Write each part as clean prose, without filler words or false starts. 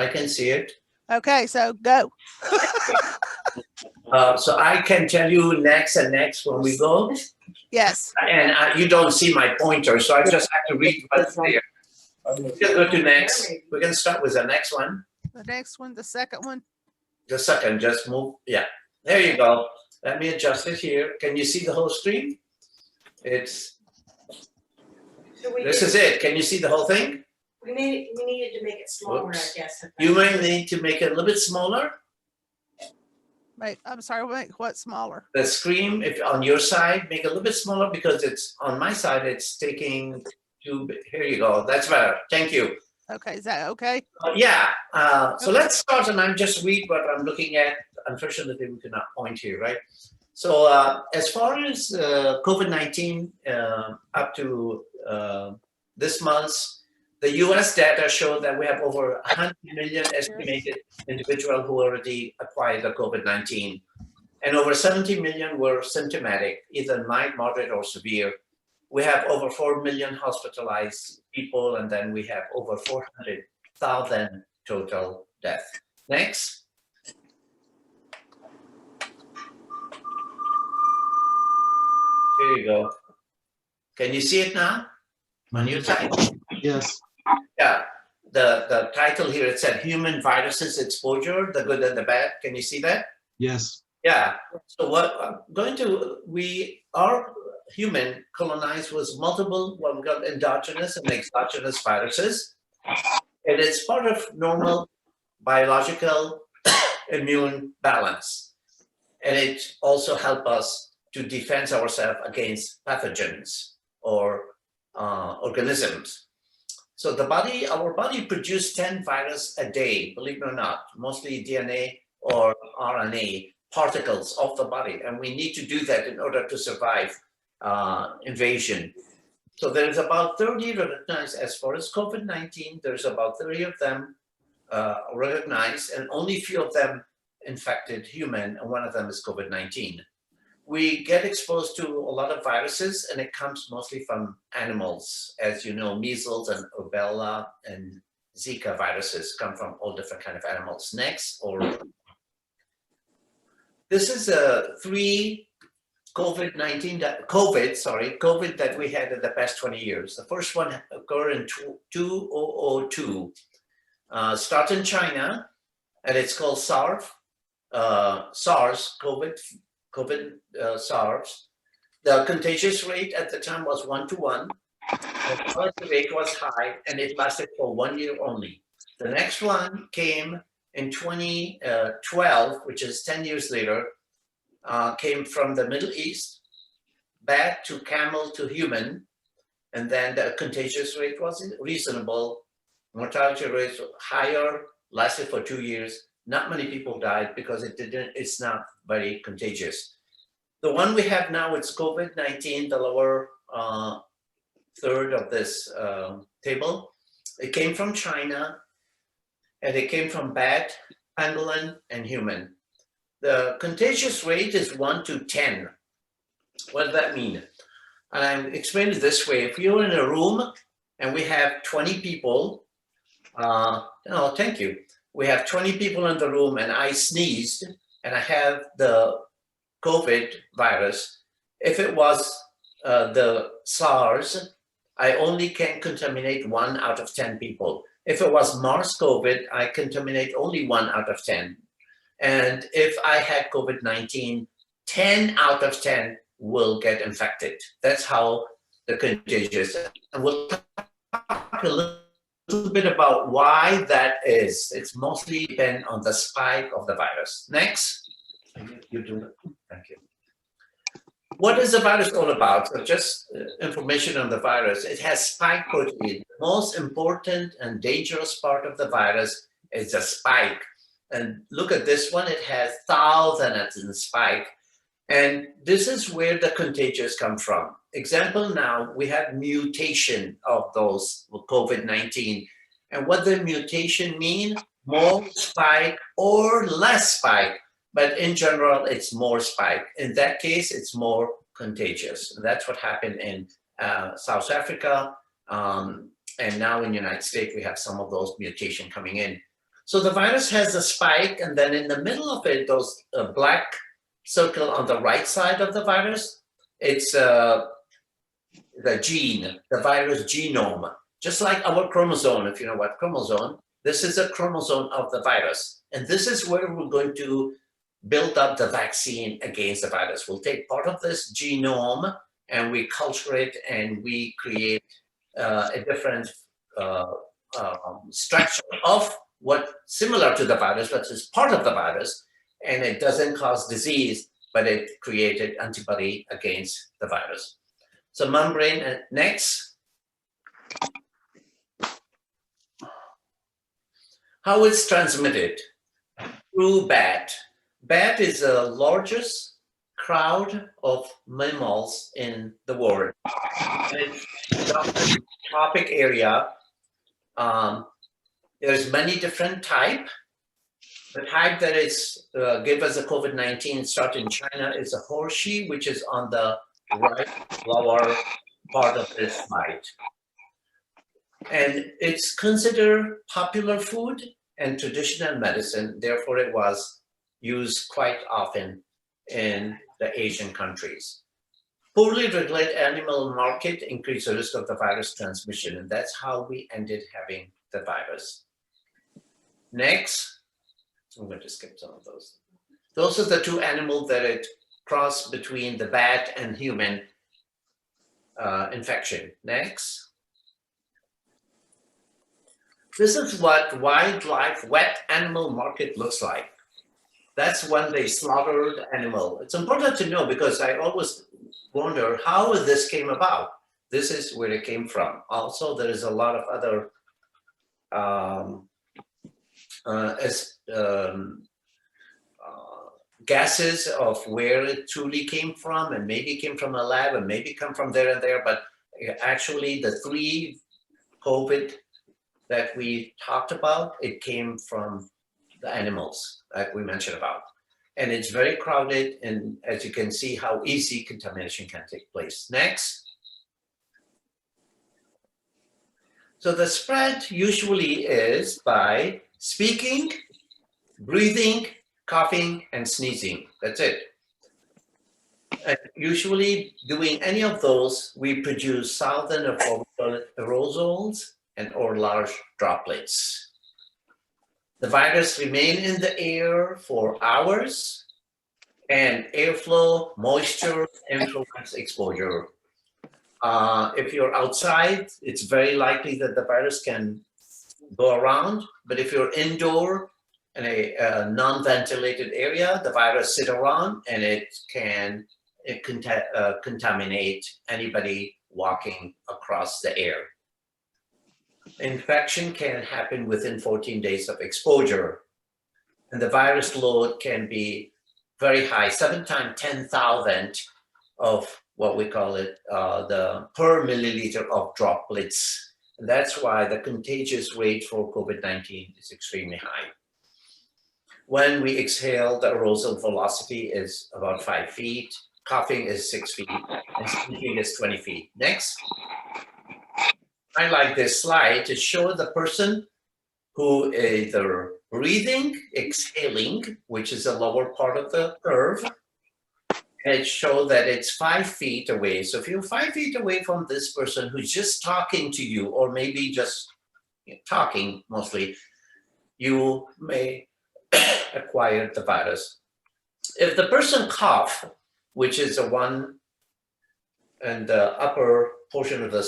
I can see it. Okay, so go. So I can tell you next and next when we go. Yes. And you don't see my pointer, so I just have to read what's there. We'll go to next. We're going to start with the next one. The next one, the second one. The second, just move. Yeah, there you go. Let me adjust it here. Can you see the whole screen? This is it. Can you see the whole thing? We needed to make it smaller, Whoops. I guess. You may need to make it a little bit smaller. Wait, I'm sorry, make what smaller? The screen, if on your side, make it a little bit smaller because it's on my side, it's taking too big. Here you go. That's better. Thank you. Okay, is that okay? Yeah. So let's start, and I'm just read what I'm looking at. Unfortunately, we cannot point here, right? So as far as COVID-19 up to this month, the US data show that we have over 100 million estimated individuals who already acquired the COVID-19, and over 70 million were symptomatic, either mild, moderate, or severe. We have over 4 million hospitalized people, and then we have over 400,000 total deaths. Next. Here you go. Can you see it now on your side? Yes. Yeah, the title here, it said human viruses exposure, the good and the bad. Can you see that? Yes. Yeah. So what I'm going to, we are human colonized with multiple, what we call endogenous and exogenous viruses. And it's part of normal biological immune balance. And it also helps us to defend ourselves against pathogens or organisms. So the body, our body produces 10 viruses a day, believe it or not, mostly DNA or RNA particles of the body. And we need to do that in order to survive invasion. So there's about 30 recognized as far as COVID-19, there's about 30 of them recognized, and only few of them infected human, and one of them is COVID-19. We get exposed to a lot of viruses, and it comes mostly from animals. As you know, measles and rubella and Zika viruses come from all different kinds of animals. Next, or this is three COVID that we had in the past 20 years. The first one occurred in 2002. Start in China, and it's called SARS, SARS. The contagious rate at the time was 1 to 1. The mortality rate was high, and it lasted for 1 year only. The next one came in 2012, which is 10 years later, came from the Middle East, bat to camel to human, and then the contagious rate was reasonable. Mortality rate was higher, lasted for 2 years. Not many people died because it's not very contagious. The one we have now, it's COVID-19, the lower third of this table. It came from China, and it came from bat, pangolin, and human. The contagious rate is 1 to 10. What does that mean? And I explain it this way. If you're in a room and we have 20 people, thank you. We have 20 people in the room and I sneezed and I have the COVID virus. If it was the SARS, I only can contaminate 1 out of 10 people. If it was MERS-COVID, I contaminate only 1 out of 10. And if I had COVID-19, 10 out of 10 will get infected. That's how the contagious. And we'll talk a little bit about why that is. It's mostly depend on the spike of the virus. Next. You do it. Thank you. What is the virus all about? So just information on the virus. It has spike protein. The most important and dangerous part of the virus is the spike. And look at this one, it has thousands in the spike. And this is where the contagious come from. Example now, we have mutation of those COVID-19. And what the mutation mean? More spike or less spike. But in general, it's more spike. In that case, it's more contagious. And that's what happened in South Africa. And now in the United States, we have some of those mutation coming in. So the virus has a spike, and then in the middle of it, those black circle on the right side of the virus, it's the gene, the virus genome. Just like our chromosome, if you know what chromosome, this is a chromosome of the virus. And this is where we're going to build up the vaccine against the virus. We'll take part of this genome and we culture it and we create a different structure of what similar to the virus, but is part of the virus, and it doesn't cause disease, but it created antibody against the virus. So membrane, next. How it's transmitted? Through bat. Bat is the largest crowd of mammals in the world. And it's a tropic area. There's many different types. The type that is give us a COVID-19 start in China is a horseshoe, which is on the right lower part of this slide. And it's considered popular food and traditional medicine. Therefore, it was used quite often in the Asian countries. Poorly regulated animal market increased the risk of the virus transmission, and that's how we ended having the virus. Next, I'm going to skip some of those. Those are the two animals that it crossed between the bat and human infection. Next. This is what wildlife wet animal market looks like. That's when they slaughtered the animal. It's important to know because I always wonder how this came about. This is where it came from. Also, there is a lot of other guesses of where it truly came from, and maybe it came from a lab and maybe come from there and there, but actually the 3 COVID that we talked about, it came from the animals that we mentioned about. And it's very crowded, and as you can see how easy contamination can take place. Next. So the spread usually is by speaking, breathing, coughing, and sneezing. That's it. And usually doing any of those, we produce southern or aerosols and or large droplets. The virus remain in the air for hours, and airflow, moisture influence exposure. If you're outside, it's very likely that the virus can go around, but if you're indoor in a non-ventilated area, the virus sit around and it can contaminate anybody walking across the air. Infection can happen within 14 days of exposure, and the virus load can be very high, 7 times 10,000 of what we call it, the per milliliter of droplets. And that's why the contagious rate for COVID-19 is extremely high. When we exhale, the aerosol velocity is about 5 feet, coughing is 6 feet, and sneezing is 20 feet. Next. I like this slide to show the person who either breathing, exhaling, which is the lower part of the curve, and it shows that it's 5 feet away. So if you're 5 feet away from this person who's just talking to you, or maybe just talking mostly, you may acquire the virus. If the person cough, which is the one in the upper portion of the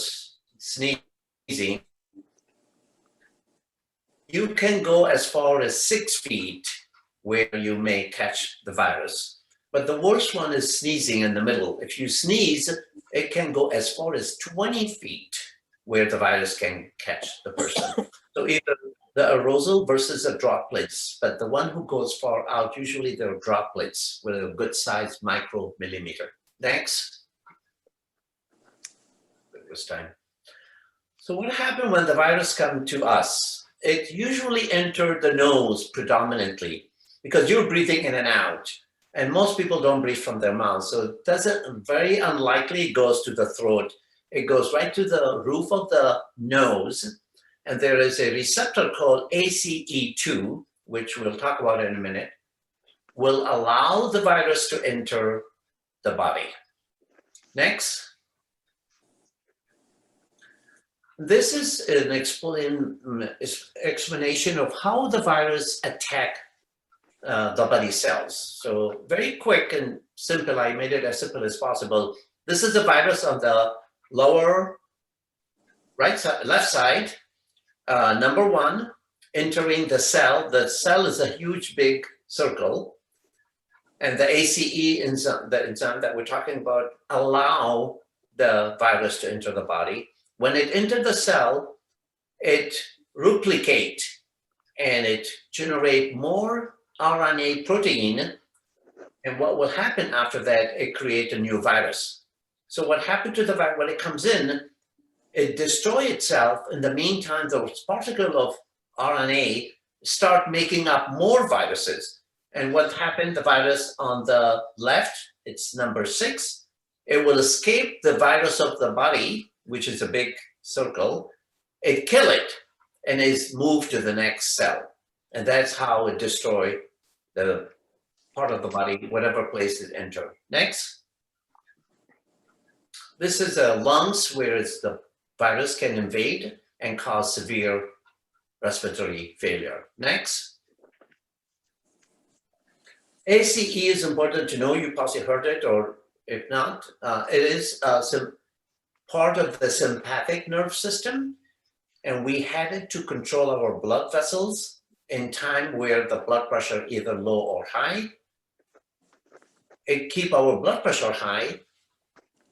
sneezing, you can go as far as 6 feet where you may catch the virus. But the worst one is sneezing in the middle. If you sneeze, it can go as far as 20 feet where the virus can catch the person. So either the aerosol versus the droplets, but the one who goes far out, usually they're droplets with a good size micromillimeter. Next. This time. So what happened when the virus comes to us? It usually enters the nose predominantly because you're breathing in and out. And most people don't breathe from their mouth. So it doesn't, very unlikely it goes to the throat. It goes right to the roof of the nose. and there is a receptor called ACE2, which we'll talk about in a minute, will allow the virus to enter the body. Next. This is an explanation of how the virus attack the body cells. So very quick and simple, I made it as simple as possible. This is the virus on the lower right side, left side, number one, entering the cell. The cell is a huge, big circle. And the ACE enzyme, the enzyme that we're talking about, allow the virus to enter the body. When it enters the cell, it replicates and it generates more RNA protein. And what will happen after that, it creates a new virus. So what happened to the virus, when it comes in, it destroys itself. In the meantime, those particles of RNA start making up more viruses. And what happened, the virus on the left, it's number 6, it will escape the virus of the body, which is a big circle, it kill it and is moved to the next cell. And that's how it destroys the part of the body, whatever place it enter. Next. This is the lungs where the virus can invade and cause severe respiratory failure. Next. ACE is important to know. You possibly heard it, or if not, it is part of the sympathetic nerve system, and we had it to control our blood vessels in time where the blood pressure either low or high. It keep our blood pressure high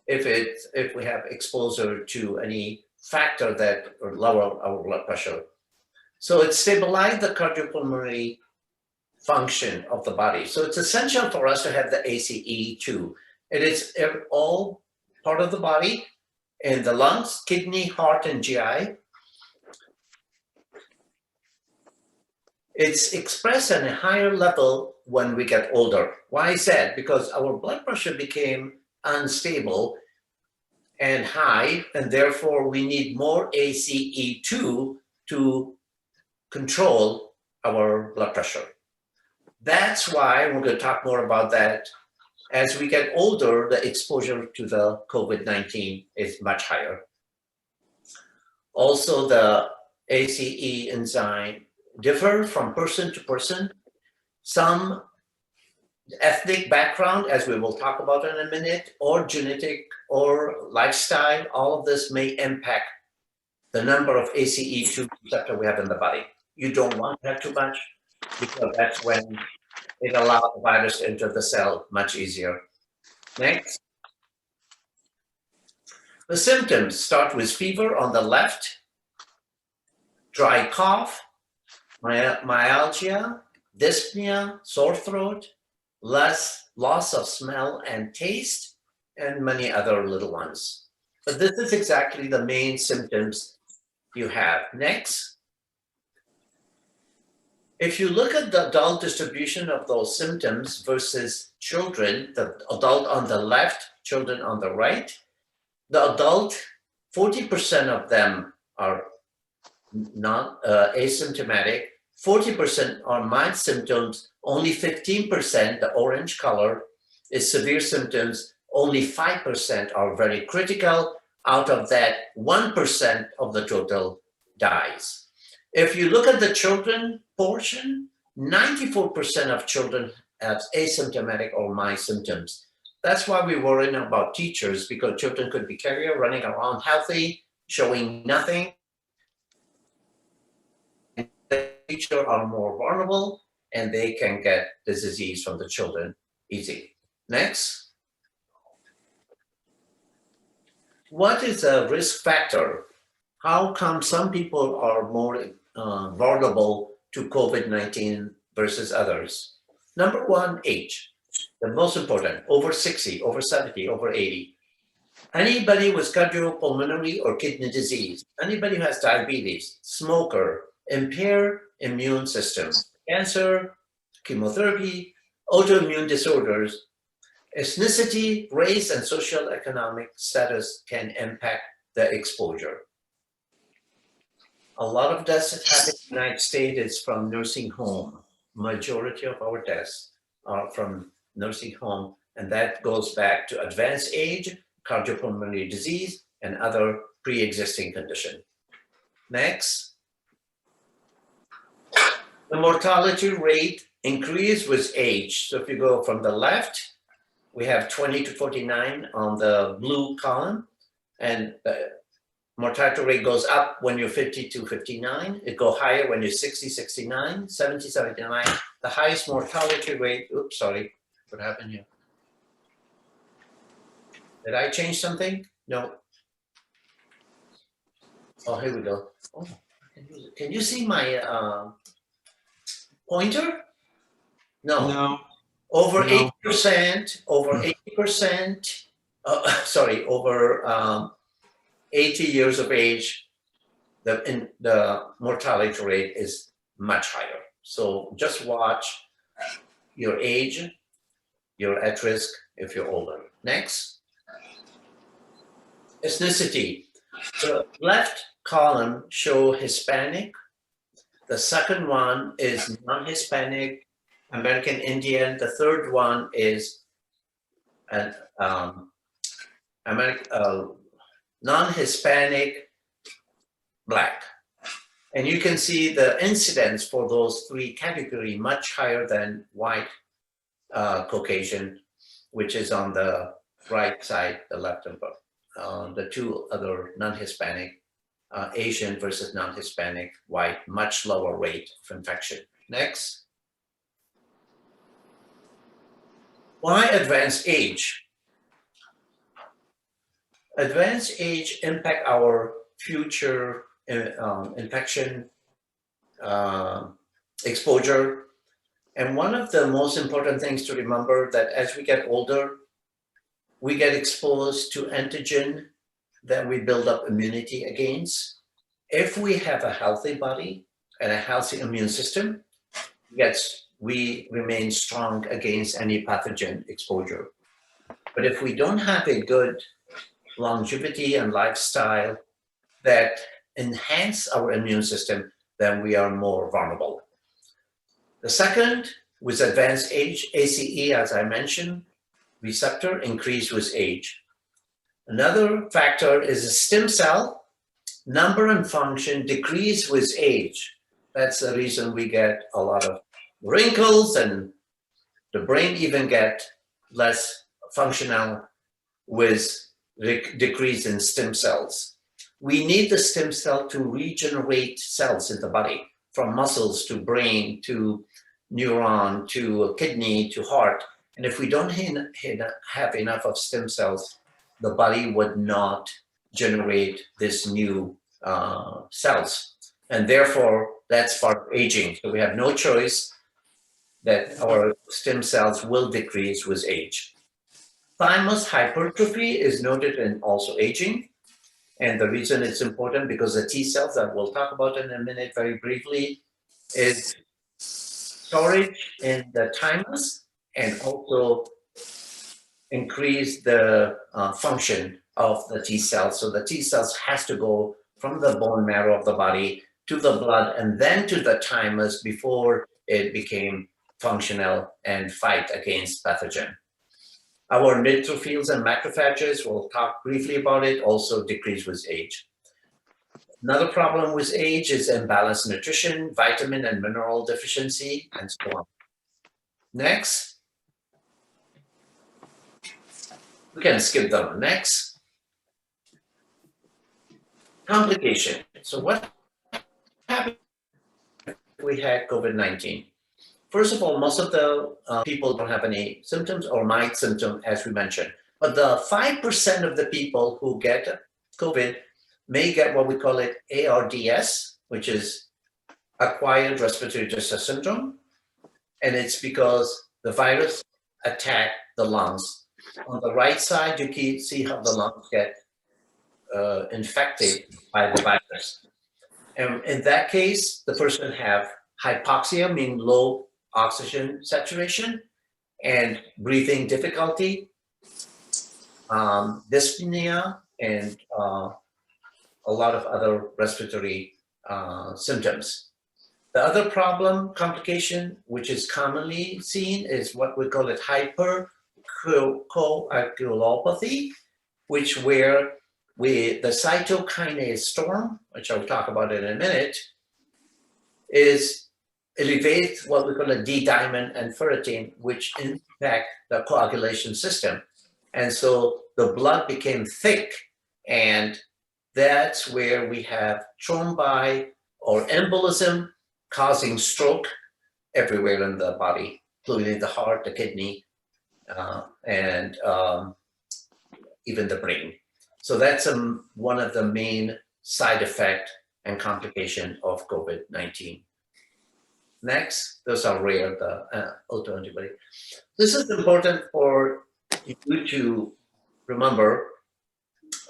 if we have exposure to any factor that or lower our blood pressure. So it stabilizes the cardiopulmonary function of the body. So it's essential for us to have the ACE2. It is all part of the body in the lungs, kidney, heart, and GI. It's expressed at a higher level when we get older. Why is that? Because our blood pressure became unstable and high, and therefore we need more ACE2 to control our blood pressure. That's why we're going to talk more about that. As we get older, the exposure to the COVID-19 is much higher. Also, the ACE enzyme differ from person to person. Some ethnic background, as we will talk about in a minute, or genetic or lifestyle, all of this may impact the number of ACE2 receptor we have in the body. You don't want to have too much, because that's when it allows the virus to enter the cell much easier. Next. The symptoms start with fever on the left, dry cough, myalgia, dyspnea, sore throat, loss of smell and taste, and many other little ones. But this is exactly the main symptoms you have. Next. If you look at the adult distribution of those symptoms versus children, the adult on the left, children on the right, the adult, 40% of them are not asymptomatic, 40% are mild symptoms, only 15%, the orange color, is severe symptoms, only 5% are very critical. Out of that, 1% of the total dies. If you look at the children portion, 94% of children have asymptomatic or mild symptoms. That's why we worry about teachers, because children could be carrier, running around healthy, showing nothing. And the teachers are more vulnerable, and they can get the disease from the children easy. Next. What is a risk factor? How come some people are more vulnerable to COVID-19 versus others? Number one, age. The most important, over 60, over 70, over 80. Anybody with cardiopulmonary or kidney disease, anybody who has diabetes, smoker, impaired immune system, cancer, chemotherapy, autoimmune disorders, ethnicity, race, and social economic status can impact the exposure. A lot of deaths that happen in the United States is from nursing home. Majority of our deaths are from nursing home, and that goes back to advanced age, cardiopulmonary disease, and other pre-existing condition. Next. The mortality rate increase with age. So if you go from the left, we have 20 to 49 on the blue column, and the mortality rate goes up when you're 50 to 59. It goes higher when you're 60, 69, 70, 79. The highest mortality rate, oops, sorry, what happened here? Did I change something? No. Oh, here we go. Oh, can you see my pointer? No. No. Over No. 80%, over 80%, sorry, over 80 years of age, the mortality rate is much higher. So just watch your age, you're at risk if you're older. Next. Ethnicity. The left column show Hispanic. The second one is non-Hispanic, American Indian. The third one is an non-Hispanic Black. And you can see the incidence for those three categories much higher than white Caucasian, which is on the right side, the left and the two other non-Hispanic, Asian versus non-Hispanic, white, much lower rate of infection. Next. Why advanced age? Advanced age impact our future infection exposure. And one of the most important things to remember that as we get older, we get exposed to antigen that we build up immunity against. If we have a healthy body and a healthy immune system, we remain strong against any pathogen exposure. But if we don't have a good longevity and lifestyle that enhance our immune system, then we are more vulnerable. The second, with advanced age, ACE, as I mentioned, receptor increase with age. Another factor is the stem cell number and function decrease with age. That's the reason we get a lot of wrinkles and the brain even get less functional with decrease in stem cells. We need the stem cell to regenerate cells in the body, from muscles to brain to neuron to kidney to heart. And if we don't have enough of stem cells, the body would not generate this new cells. And therefore, that's part of aging. So we have no choice that our stem cells will decrease with age. Thymus hypertrophy is noted in also aging. And the reason it's important because the T cells that we'll talk about in a minute very briefly is storage in the thymus and also increase the function of the T cells. So the T cells has to go from the bone marrow of the body to the blood and then to the thymus before it became functional and fight against pathogen. Our neutrophils and macrophages, we'll talk briefly about it, also decrease with age. Another problem with age is imbalanced nutrition, vitamin and mineral deficiency, and so on. Next. We can skip them. Next. Complication. So what happened if we had COVID-19? First of all, most of the people don't have any symptoms or mild symptoms, as we mentioned. But the 5% of the people who get COVID may get what we call it ARDS, which is acquired respiratory distress syndrome. And it's because the virus attacked the lungs. On the right side, you can see how the lungs get infected by the virus. And in that case, the person have hypoxia, meaning low oxygen saturation, and breathing difficulty, dyspnea, and a lot of other respiratory symptoms. The other problem, complication, which is commonly seen, is what we call it hypercoagulopathy, where the cytokinase storm, which I'll talk about in a minute, elevates what we call a D-dimer and ferritin, which impact the coagulation system. And so the blood became thick, and that's where we have thrombi or embolism causing stroke everywhere in the body, including the heart, the kidney, and even the brain. So that's one of the main side effect and complication of COVID-19. Next, those are rare, the autoantibody. This is important for you to remember.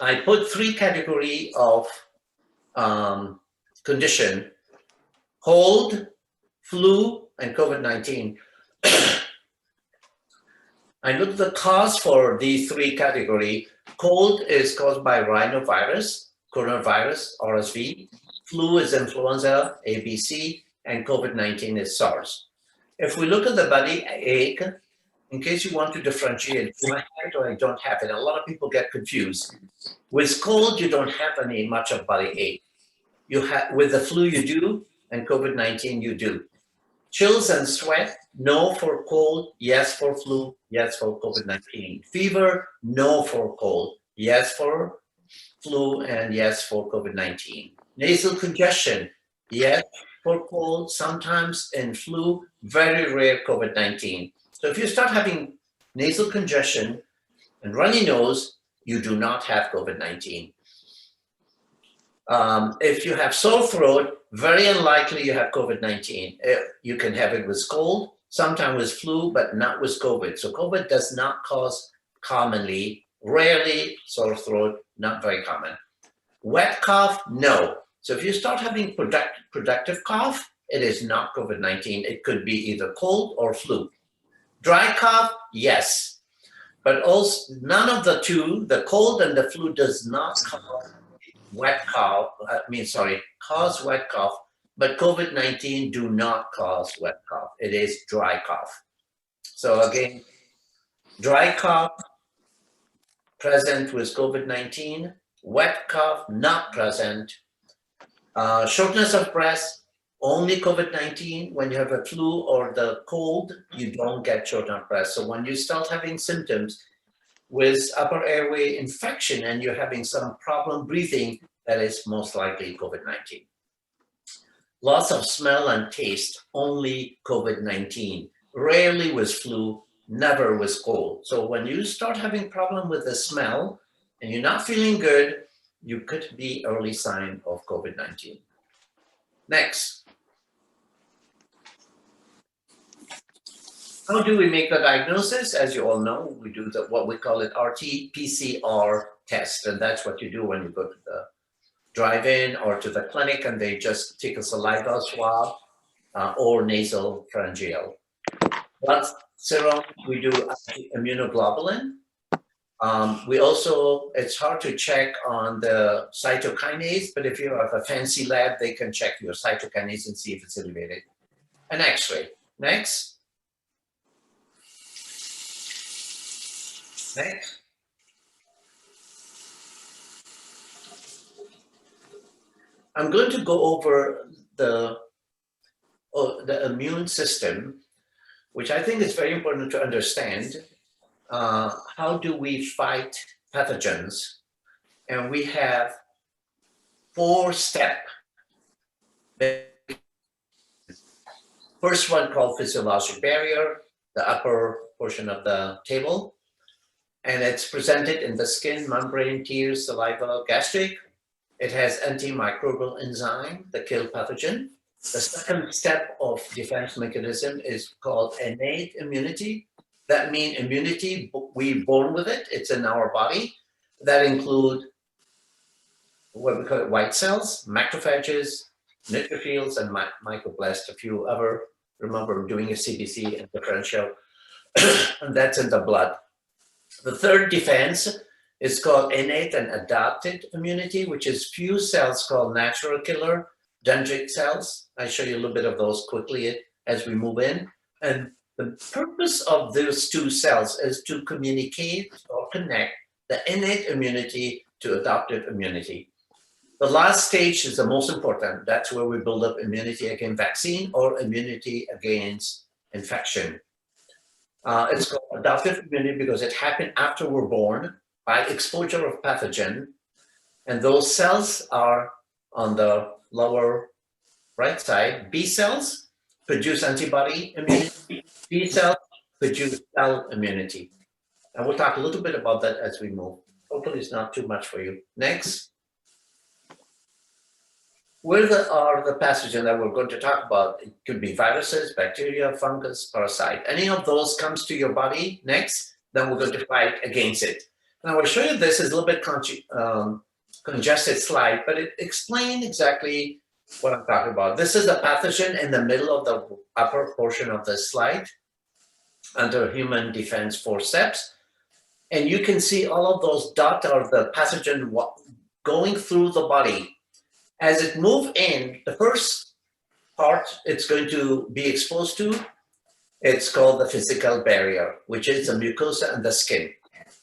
I put 3 categories of condition: cold, flu, and COVID-19. I looked at the cause for these 3 categories. Cold is caused by rhinovirus, coronavirus, RSV. Flu is influenza, ABC, and COVID-19 is SARS. If we look at the body ache, in case you want to differentiate, do I have it or I don't have it? A lot of people get confused. With cold, you don't have much of body ache. With the flu, you do, and COVID-19, you do. Chills and sweat, no for cold, yes for flu, yes for COVID-19. Fever, no for cold, yes for flu, and yes for COVID-19. Nasal congestion, yes for cold, sometimes in flu, very rare COVID-19. So if you start having nasal congestion and runny nose, you do not have COVID-19. If you have sore throat, very unlikely you have COVID-19. You can have it with cold, sometimes with flu, but not with COVID. So COVID does not cause commonly, rarely sore throat, not very common. Wet cough, no. So if you start having productive cough, it is not COVID-19. It could be either cold or flu. Dry cough, yes. But also none of the 2, the cold and the flu, does not cause wet cough, cause wet cough, but COVID-19 do not cause wet cough. It is dry cough. So again, dry cough present with COVID-19, wet cough not present, shortness of breath, only COVID-19. When you have a flu or the cold, you don't get shortness of breath. So when you start having symptoms with upper airway infection and you're having some problem breathing, that is most likely COVID-19. Loss of smell and taste, only COVID-19. Rarely with flu, never with cold. So when you start having problem with the smell and you're not feeling good, you could be early sign of COVID-19. Next. How do we make the diagnosis? As you all know, we do what we call it RT-PCR test, and that's what you do when you go to the drive-in or to the clinic, and they just take a saliva swab or nasal pharyngeal. Blood serum, we do immunoglobulin. We also, it's hard to check on the cytokinase, but if you have a fancy lab, they can check your cytokinase and see if it's elevated. An X-ray. Next. Next. I'm going to go over the immune system, which I think is very important to understand. How do we fight pathogens? And we have 4 steps. First one called physiologic barrier, the upper portion of the table. And it's presented in the skin, membrane, tears, saliva, gastric. It has antimicrobial enzyme that kill pathogen. The second step of defense mechanism is called innate immunity. That means immunity, we're born with it. It's in our body. That include what we call it white cells, macrophages, neutrophils, and mycoblasts. If you ever remember doing a CBC and differential, and that's in the blood. The third defense is called innate and adapted immunity, which is few cells called natural killer dendritic cells. I show you a little bit of those quickly as we move in. And the purpose of those two cells is to communicate or connect the innate immunity to adaptive immunity. The last stage is the most important. That's where we build up immunity against vaccine or immunity against infection. It's called adaptive immunity because it happened after we're born by exposure of pathogen. And those cells are on the lower right side. B cells produce antibody immunity. B cells produce cell immunity. And we'll talk a little bit about that as we move. Hopefully it's not too much for you. Next. Where are the pathogens that we're going to talk about? It could be viruses, bacteria, fungus, parasite. Any of those comes to your body next, then we're going to fight against it. Now, I'll show you this is a little bit congested slide, but it explains exactly what I'm talking about. This is the pathogen in the middle of the upper portion of the slide under human defense 4 steps. And you can see all of those dots are the pathogen going through the body. As it moves in, the first part it's going to be exposed to, it's called the physical barrier, which is the mucosa and the skin.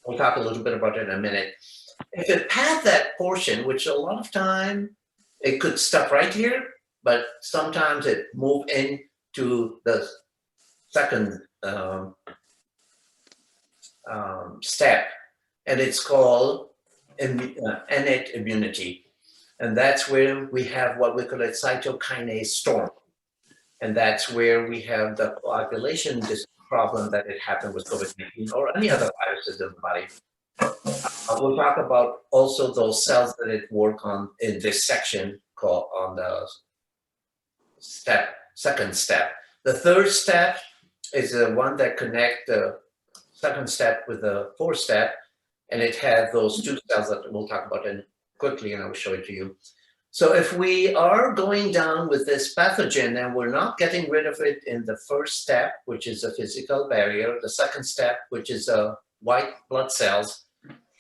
We'll talk a little bit about it in a minute. If it passed that portion, which a lot of time, it could stop right here, but sometimes it moves into the second step, and it's called innate immunity. And that's where we have what we call a cytokinase storm. And that's where we have the coagulation problem that it happened with COVID-19 or any other viruses in the body. We'll talk about also those cells that it work on in this section called on the second step. The third step is the one that connect the second step with the fourth step. And it has those two cells that we'll talk about in quickly, and I will show it to you. So if we are going down with this pathogen and we're not getting rid of it in the first step, which is a physical barrier, the second step, which is white blood cells,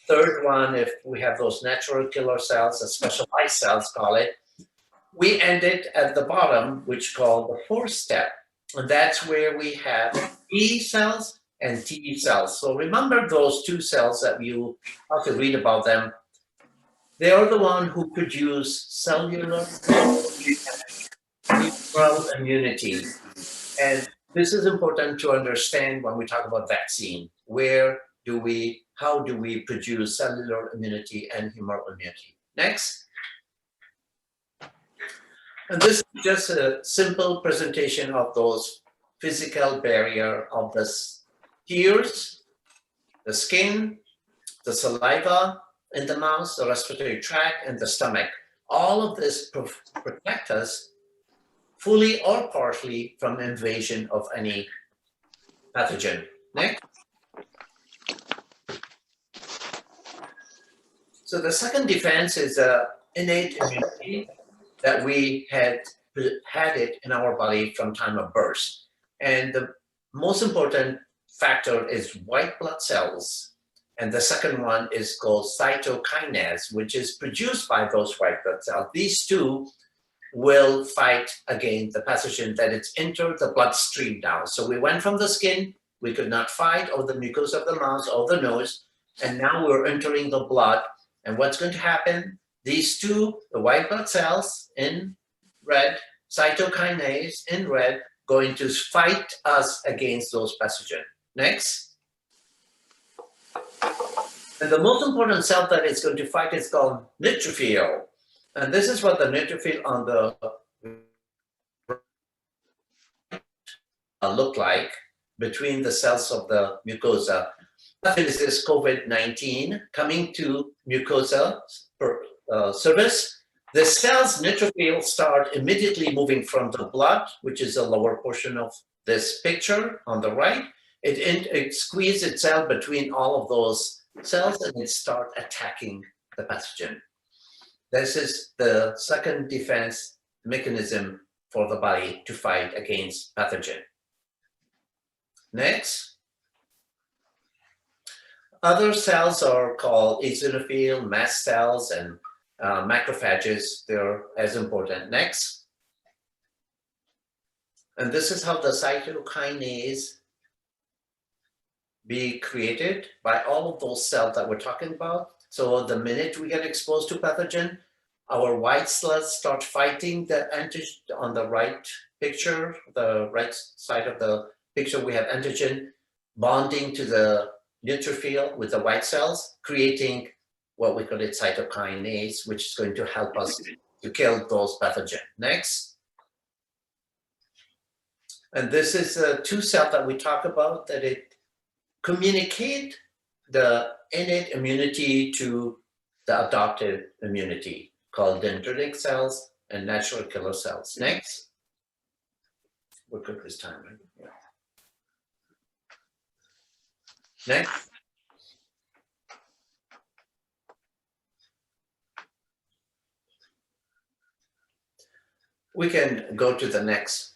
third one, if we have those natural killer cells, the specialized cells call it, we end it at the bottom, which called the fourth step. And that's where we have B cells and T cells. So remember those two cells that you have to read about them. They are the one who produce cellular humoral immunity. And this is important to understand when we talk about vaccine. How do we produce cellular immunity and humoral immunity? Next. And this is just a simple presentation of those physical barrier of the tears, the skin, the saliva, in the mouth, the respiratory tract, and the stomach. All of this protect us fully or partially from invasion of any pathogen. Next. So the second defense is innate immunity that we had it in our body from time of birth. And the most important factor is white blood cells. And the second one is called cytokinase, which is produced by those white blood cells. These two will fight against the pathogen that it's entered the bloodstream now. So we went from the skin, we could not fight, or the mucosa of the mouth or the nose, and now we're entering the blood. And what's going to happen? These two, the white blood cells in red, cytokinase in red, going to fight us against those pathogens. Next. And the most important cell that it's going to fight is called neutrophil. And this is what the neutrophil on the look like between the cells of the mucosa. This is COVID-19 coming to mucosa surface. The cells, neutrophils, start immediately moving from the blood, which is the lower portion of this picture on the right. It squeezes itself between all of those cells and it starts attacking the pathogen. This is the second defense mechanism for the body to fight against pathogen. Next. Other cells are called eosinophil, mast cells, and macrophages, they're as important. Next. And this is how the cytokinase be created by all of those cells that we're talking about. So the minute we get exposed to pathogen, our white cells start fighting the antigen. On the right picture, the right side of the picture, we have antigen bonding to the neutrophil with the white cells, creating what we call it cytokinase, which is going to help us to kill those pathogens. Next. And this is a two cell that we talk about, that it communicate the innate immunity to the adaptive immunity, called dendritic cells and natural killer cells. Next. We're good this time, right? Yeah. Next. We can go to the next.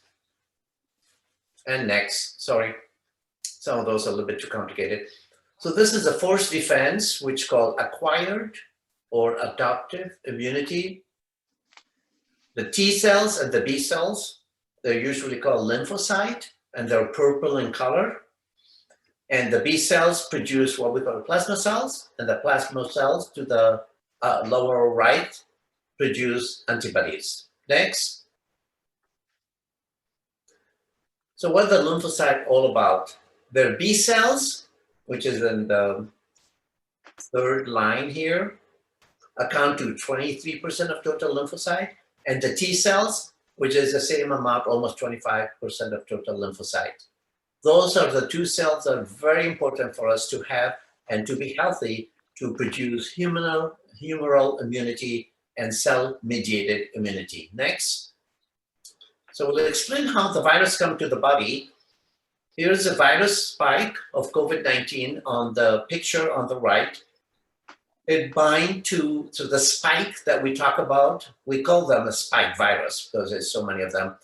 And next, sorry. Some of those are a little bit too complicated. So this is the force defense, which is called acquired or adaptive immunity. The T cells and the B cells, they're usually called lymphocyte, and they're purple in color. And the B cells produce what we call plasma cells, and the plasma cells to the lower right produce antibodies. Next. So what the lymphocyte all about? They're B cells, which is in the third line here, account to 23% of total lymphocyte, and the T cells, which is the same amount, almost 25% of total lymphocyte. Those are the two cells that are very important for us to have and to be healthy, to produce humoral immunity and cell-mediated immunity. Next. So we'll explain how the virus comes to the body. Here's a virus spike of COVID-19 on the picture on the right. It binds to the spike that we talk about. We call them a spike virus because there's so many of them.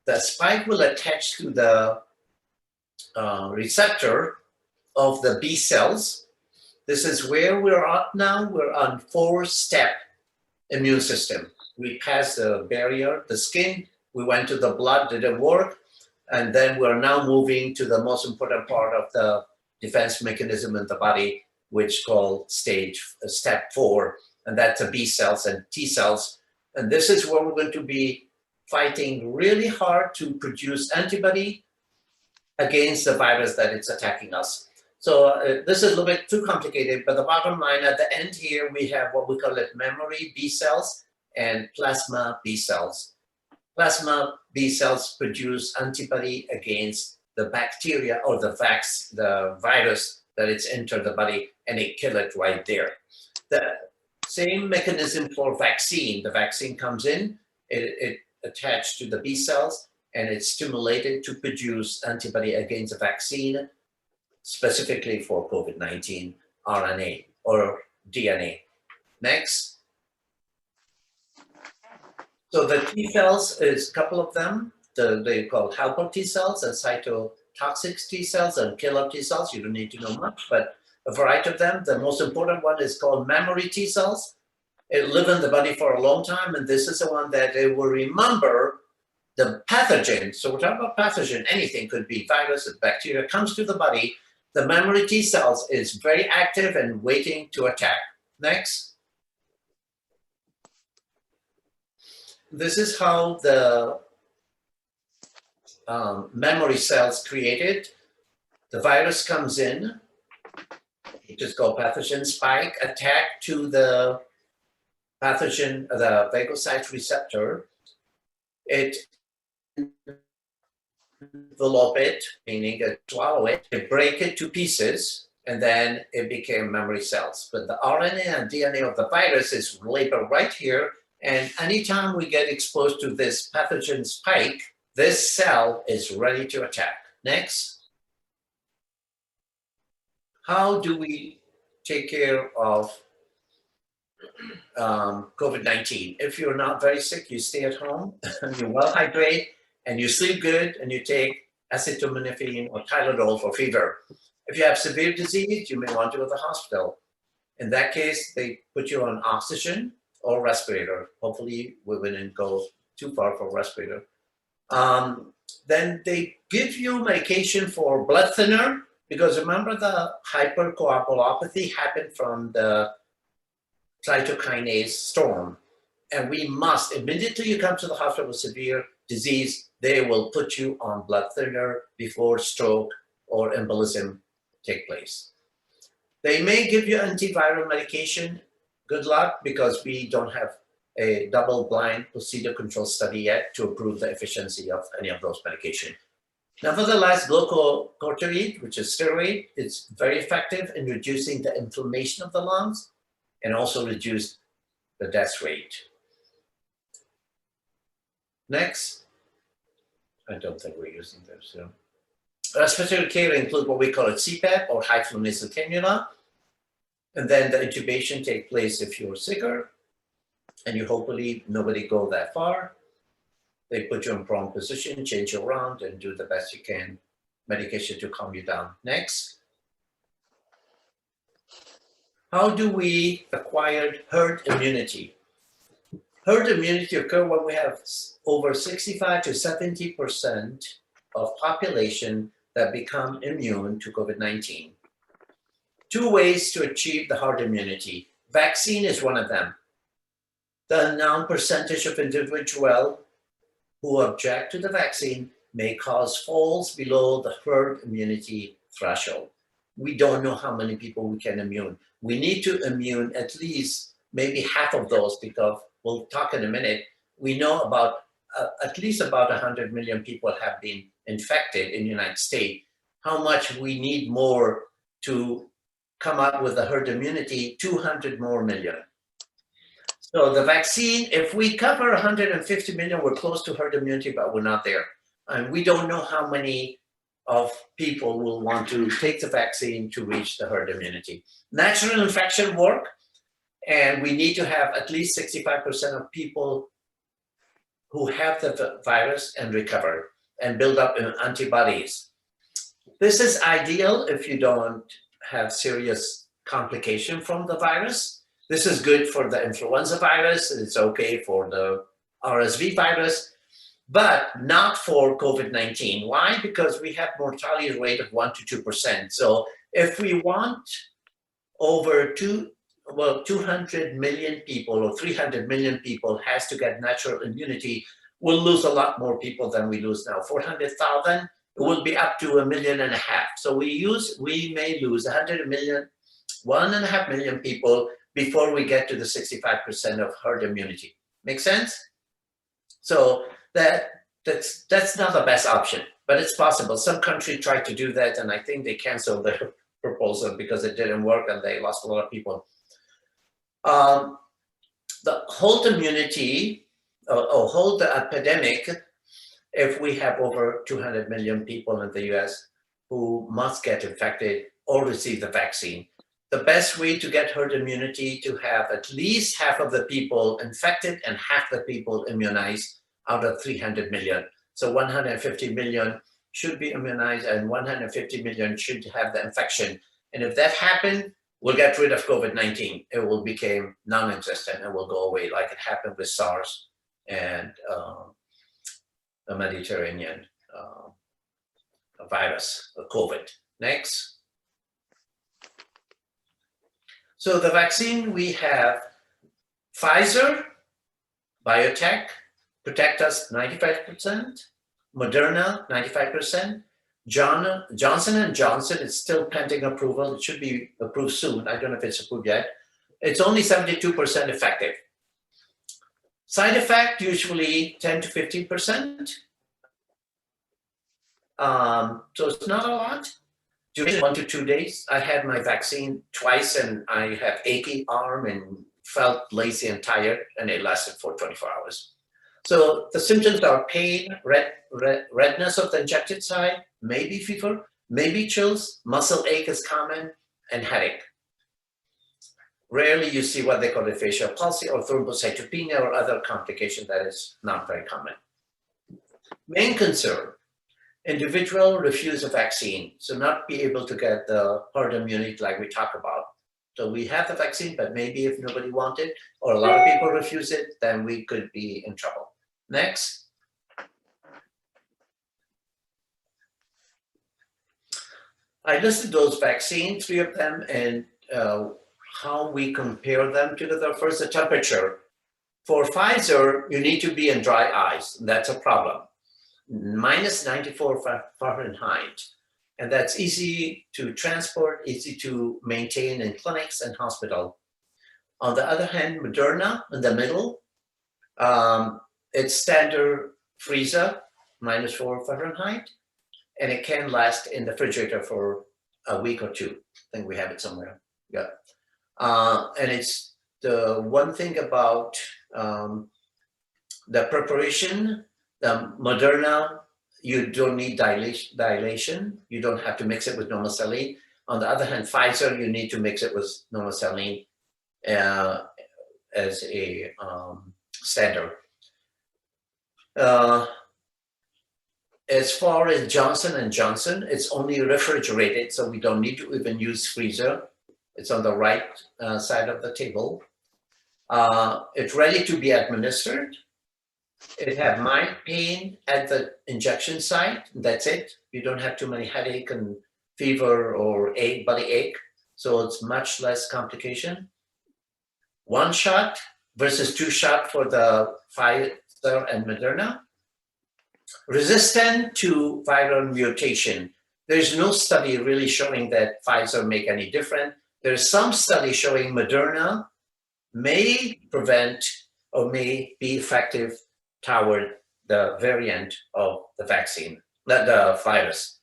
The spike will attach to the receptor of the B cells. This is where we're at now. We're on 4-step immune system. We passed the barrier, the skin, we went to the blood, didn't work, and then we're now moving to the most important part of the defense mechanism in the body, which is called step 4, and that's the B cells and T cells. And this is where we're going to be fighting really hard to produce antibody against the virus that it's attacking us. So this is a little bit too complicated, but the bottom line at the end here, we have what we call it memory B cells and plasma B cells. Plasma B cells produce antibody against the bacteria or the virus that it's entered the body, and it kill it right there. The same mechanism for vaccine. The vaccine comes in, it attached to the B cells, and it's stimulated to produce antibody against the vaccine, specifically for COVID-19 RNA or DNA. Next. So the T cells is a couple of them. They call helper T cells and cytotoxic T cells and killer T cells. You don't need to know much, but a variety of them. The most important one is called memory T cells. It live in the body for a long time, and this is the one that it will remember the pathogen. So we're talking about pathogen. Anything could be virus and bacteria comes to the body. The memory T cells is very active and waiting to attack. Next. This is how the memory cells created. The virus comes in, which is called pathogen spike, attack to the pathogen, the phagocyte receptor. It envelope it, meaning it swallow it, it break it to pieces, and then it became memory cells. But the RNA and DNA of the virus is labeled right here. And anytime we get exposed to this pathogen spike, this cell is ready to attack. Next. How do we take care of COVID-19? If you're not very sick, you stay at home, and you well hydrate, and you sleep good, and you take acetaminophen or Tylenol for fever. If you have severe disease, you may want to go to the hospital. In that case, they put you on oxygen or respirator. Hopefully we wouldn't go too far for respirator. Then they give you medication for blood thinner, because remember the hypercoagulopathy happened from the cytokinase storm. And we must, immediately you come to the hospital with severe disease, they will put you on blood thinner before stroke or embolism take place. They may give you antiviral medication. Good luck, because we don't have a double-blind placebo-controlled study yet to prove the efficiency of any of those medications. Nevertheless, glucocorticoid, which is steroid, is very effective in reducing the inflammation of the lungs and also reduce the death rate. Next. I don't think we're using those. So. Respiratory care include what we call it CPAP or high flow nasal cannula. And then the intubation takes place if you're sicker, and you hopefully nobody go that far. They put you in prone position, change you around, and do the best you can. Medication to calm you down. Next. How do we acquire herd immunity? Herd immunity occurs when we have over 65 to 70% of population that become immune to COVID-19. Two ways to achieve the herd immunity. Vaccine is one of them. The unknown percentage of individuals who object to the vaccine may cause falls below the herd immunity threshold. We don't know how many people we can immune. We need to immune at least maybe half of those, because we'll talk in a minute. We know about at least about 100 million people have been infected in the United States. How much we need more to come up with the herd immunity? 200 more million. So the vaccine, if we cover 150 million, we're close to herd immunity, but we're not there. And we don't know how many of people will want to take the vaccine to reach the herd immunity. Natural infection work, and we need to have at least 65% of people who have the virus and recover and build up antibodies. This is ideal if you don't have serious complication from the virus. This is good for the influenza virus. It's okay for the RSV virus, but not for COVID-19. Why? Because we have mortality rate of 1 to 2%. So if we want over 200 million people or 300 million people has to get natural immunity, we'll lose a lot more people than we lose now. 400,000, it will be up to 1.5 million. So we may lose 100 million, 1.5 million people before we get to the 65% of herd immunity. Make sense? So that's not the best option, but it's possible. Some country tried to do that, and I think they canceled their proposal because it didn't work and they lost a lot of people. The whole immunity or hold the epidemic, if we have over 200 million people in the US who must get infected or receive the vaccine. The best way to get herd immunity to have at least half of the people infected and half the people immunized out of 300 million. So 150 million should be immunized and 150 million should have the infection. And if that happens, we'll get rid of COVID-19. It will become non-existent and will go away like it happened with SARS and the Mediterranean virus, COVID. Next. So the vaccine, we have Pfizer, BioNTech, protect us 95%, Moderna 95%, Johnson & Johnson is still pending approval. It should be approved soon. I don't know if it's approved yet. It's only 72% effective. Side effect, usually 10 to 15%. So it's not a lot. During 1 to 2 days, I had my vaccine twice and I have achy arm and felt lazy and tired, and it lasted for 24 hours. So the symptoms are pain, redness of the injected side, maybe fever, maybe chills, muscle ache is common, and headache. Rarely you see what they call a facial palsy or thrombocytopenia or other complication that is not very common. Main concern, individual refuse a vaccine, so not be able to get the herd immunity like we talk about. So we have the vaccine, but maybe if nobody wants it or a lot of people refuse it, then we could be in trouble. Next. I listed those vaccines, 3 of them, and how we compare them together. First, the temperature. For Pfizer, you need to be in dry ice. That's a problem. Minus 94 Fahrenheit. And that's easy to transport, easy to maintain in clinics and hospital. On the other hand, Moderna in the middle, it's standard freezer, minus 4 Fahrenheit, and it can last in the refrigerator for a week or two. I think we have it somewhere. Yeah. And it's the one thing about the preparation, the Moderna, you don't need dilation. You don't have to mix it with normal saline. On the other hand, Pfizer, you need to mix it with normal saline as a standard. As far as Johnson & Johnson, it's only refrigerated, so we don't need to even use freezer. It's on the right side of the table. It's ready to be administered. It has mild pain at the injection site. That's it. You don't have too many headache and fever or body ache. So it's much less complication. 1 shot versus 2 shots for the Pfizer and Moderna. Resistant to viral mutation. There's no study really showing that Pfizer make any difference. There's some study showing Moderna may prevent or may be effective toward the variant of the vaccine, the virus.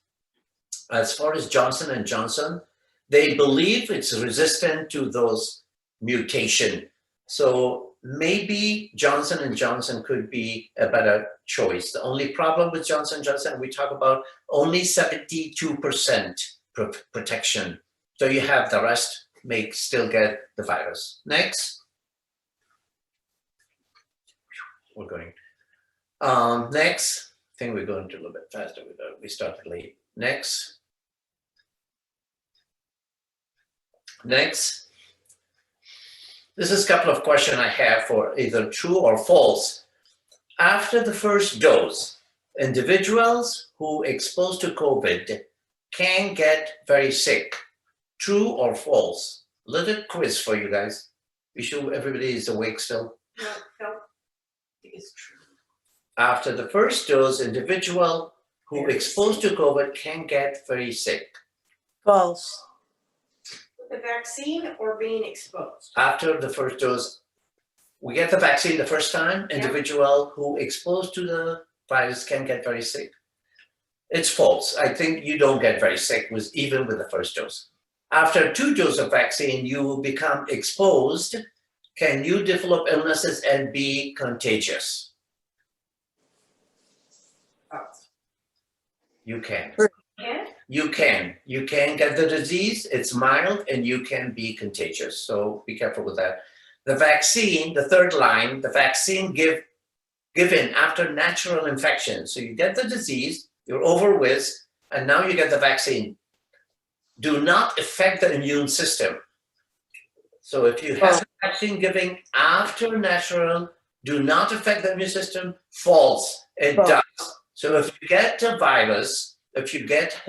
As far as Johnson & Johnson, they believe it's resistant to those mutation. So maybe Johnson & Johnson could be a better choice. The only problem with Johnson & Johnson, we talk about only 72% protection. So you have the rest may still get the virus. Next. We're going. Next. I think we're going to a little bit faster. We started late. Next. Next. This is a couple of questions I have for either true or false. After the first dose, individuals who exposed to COVID can get very sick. True or false? Little quiz for you guys. Be sure everybody is awake still. No, I think it's true. After the first dose, individual who exposed to COVID can get very sick. False. The vaccine or being exposed? After the first dose, we get the vaccine the first time, individual who exposed to the virus can get very sick. It's false. I think you don't get very sick even with the first dose. After 2 doses of vaccine, you will become exposed. Can you develop illnesses and be contagious? You can. Yeah. You can. You can get the disease. It's mild and you can be contagious. So be careful with that. The vaccine, the third line, the vaccine given after natural infection. So you get the disease, you're over with, and now you get the vaccine. Do not affect the immune system. So if you have the vaccine given after natural, do not affect the immune system. False. It does. So if you get a virus, if you get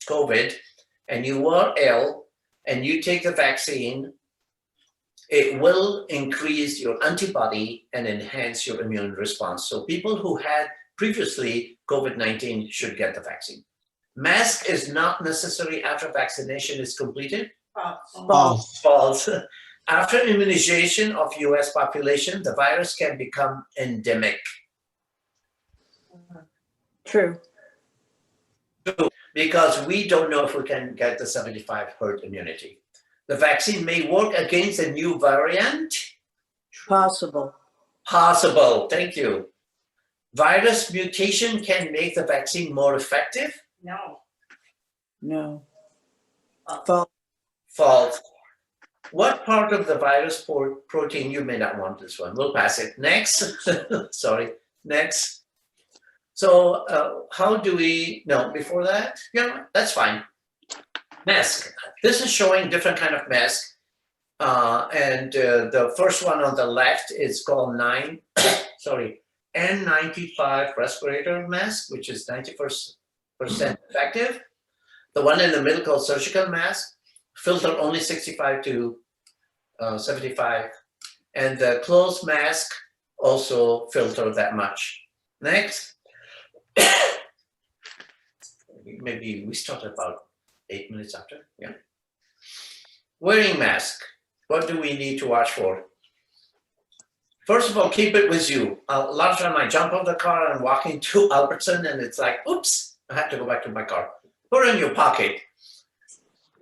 COVID and you are ill and you take the vaccine, it will increase your antibody and enhance your immune response. So people who had previously COVID-19 should get the vaccine. Mask is not necessary after vaccination is completed. False. False. After immunization of US population, the virus can become endemic. True. Because we don't know if we can get the 75 herd immunity. The vaccine may work against a new variant. Possible. Possible, thank you. Virus mutation can make the vaccine more effective. No. No. False. False. What part of the virus protein, you may not want this one, we'll pass it. Next, sorry, next. So how do we, no, before that, yeah, that's fine. Mask. This is showing different kind of mask. The first one on the left is called N95 respirator mask, which is 91% effective. The one in the middle called surgical mask, filter only 65 to 75. And the closed mask also filter that much. Next. Maybe we started about 8 minutes after, yeah. Wearing mask, what do we need to watch for? First of all, keep it with you. A lot of time I jump off the car and walk into Albertson and it's like, oops, I have to go back to my car. Put it in your pocket.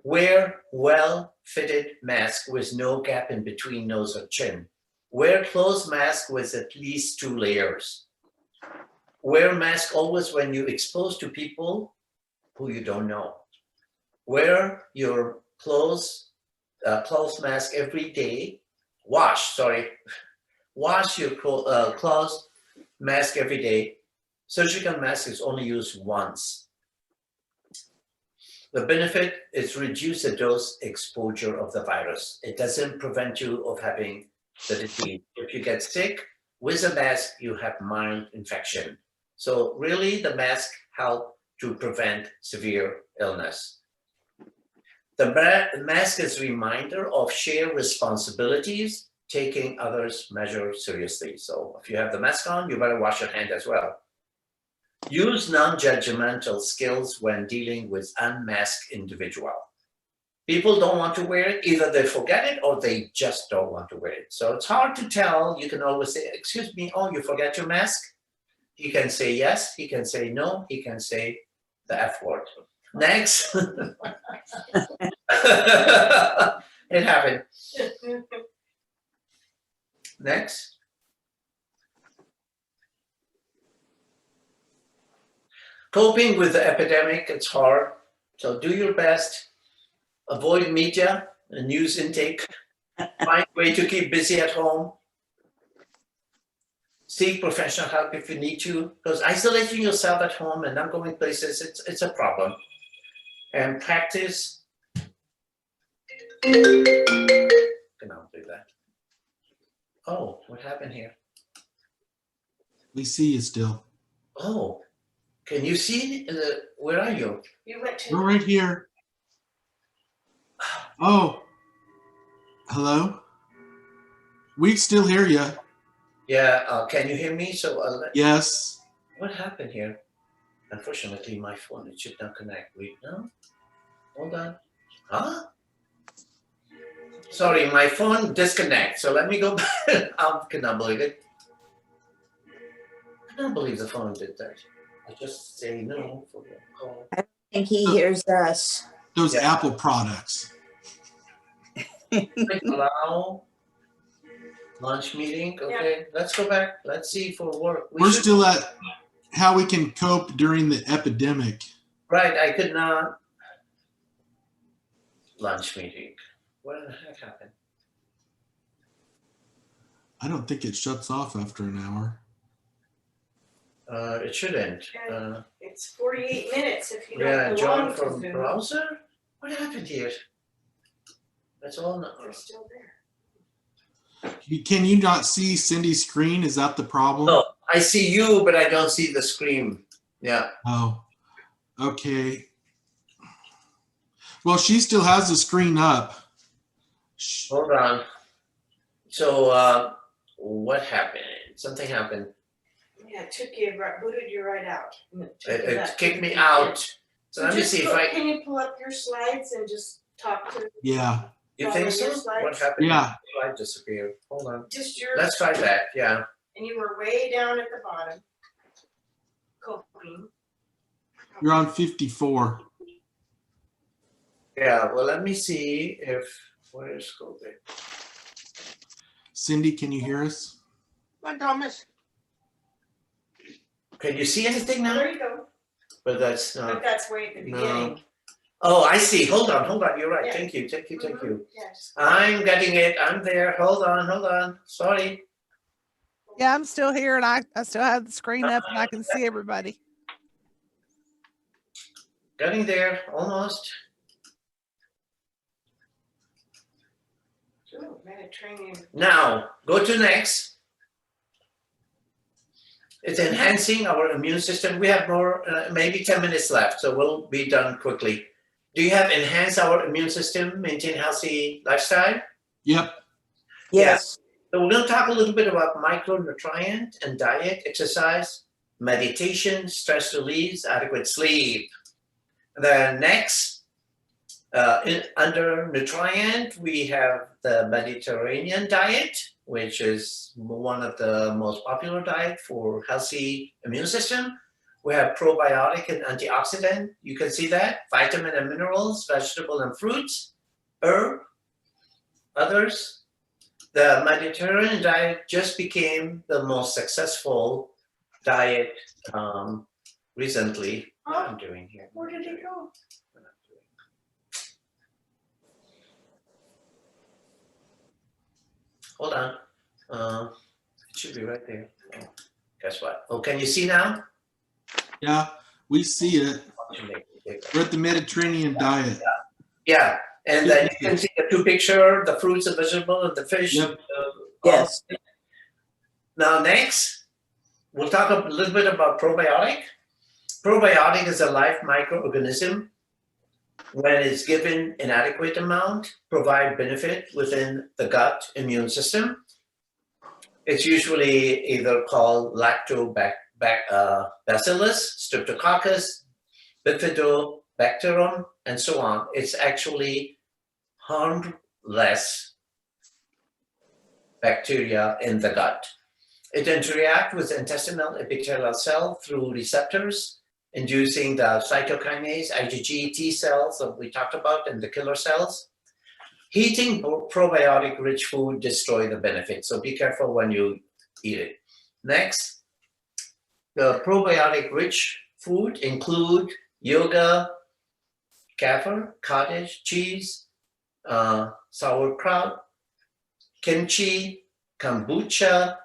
Wear well-fitted mask with no gap in between nose or chin. Wear closed mask with at least 2 layers. Wear mask always when you're exposed to people who you don't know. Wear your clothes mask every day. Wash your clothes mask every day. Surgical mask is only used once. The benefit is reduce the dose exposure of the virus. It doesn't prevent you of having the disease. If you get sick with a mask, you have mild infection. So really the mask helps to prevent severe illness. The mask is a reminder of shared responsibilities, taking others' measures seriously. So if you have the mask on, you better wash your hand as well. Use non-judgmental skills when dealing with unmasked individual. People don't want to wear it, either they forget it or they just don't want to wear it. So it's hard to tell. You can always say, excuse me, oh, you forgot your mask? He can say yes, he can say no, he can say the F word. Next. It happened. Next. Coping with the epidemic, it's hard. So do your best. Avoid media and news intake. Find a way to keep busy at home. Seek professional help if you need to, because isolating yourself at home and not going places, it's a problem. And practice. Can I do that? Oh, what happened here? We see you still. Oh, can you see where are you? You went to. We're right here. Oh, hello? We still hear you. Yeah, can you hear me? So Yes. what happened here? Unfortunately, my phone, it should not connect. Wait, no? Hold on. Huh? Sorry, my phone disconnect. So let me go back. I cannot believe it. I cannot believe the phone did that. I just say no for the call. I think he hears us. Those Yeah. Apple products. Click allow launch meeting. Okay, let's go back. Let's see for work. We're should- still at how we can cope during the epidemic. right. I could not launch meeting. What the heck happened? I don't think it shuts off after an hour. It shouldn't. It's 48 minutes if you Yeah, don't join belong to from Zoom. browser. What happened here? That's all. They're still there. Can you not see Cindy's screen? Is that the problem? No, I see you, but I don't see the screen. Yeah. Oh, okay. Well, she still has the screen up. Hold on. So what happened? Something happened. Yeah, it took you, booted you right out. And took you It back kicked to me the out. beginning. So let me just see if go- I. Can you pull up your slides and just talk to, Yeah. You think so? follow your slides? What happened? Yeah. The slide disappeared. Hold on. just your, Let's try that. Yeah. and you were way down at the bottom. Coping. You're on 54. Yeah. Well, let me see if where is COVID? Cindy, can you hear us? Come on, Thomas. Can you see anything now? There you go. But that's But not. that's way at the No. beginning. Oh, I see. Hold on. You're right. Yeah. Thank you. Thank you. Yeah, just- I'm getting it. I'm there. Hold on. Sorry. Yeah, I'm still here and I still have the screen up and I can see everybody. Getting there. Almost. Mediterranean. Now, go to next. It's enhancing our immune system. We have more, maybe 10 minutes left, so we'll be done quickly. Do you have enhance our immune system, maintain healthy lifestyle? Yep. Yes. So we're going to talk a little bit about micronutrient and diet, exercise, meditation, stress release, adequate sleep. Then next, under nutrient, we have the Mediterranean diet, which is one of the most popular diet for healthy immune system. We have probiotic and antioxidant. You can see that, vitamin and minerals, vegetable and fruits, herb, others. The Mediterranean diet just became the most successful diet recently. What I'm doing here. Where did it go? Hold on. It should be right there. Oh, guess what? Oh, can you see now? Yeah, we see it. We're at the Mediterranean diet. Yeah, and then you can see the two picture, the fruits, the vegetable, and the fish. Yep. Yes. Now next, we'll talk a little bit about probiotic. Probiotic is a live microorganism. When it's given an adequate amount, provide benefit within the gut immune system. It's usually either called lactobacillus, streptococcus, bifidobacterium, and so on. It's actually harmless bacteria in the gut. It interacts with intestinal epithelial cell through receptors, inducing the cytokinase, IgG, T cells that we talked about, and the killer cells. Heating probiotic-rich food destroy the benefit, so be careful when you eat it. Next, the probiotic-rich food include yoga, kefir, cottage cheese, sauerkraut, kimchi, kombucha,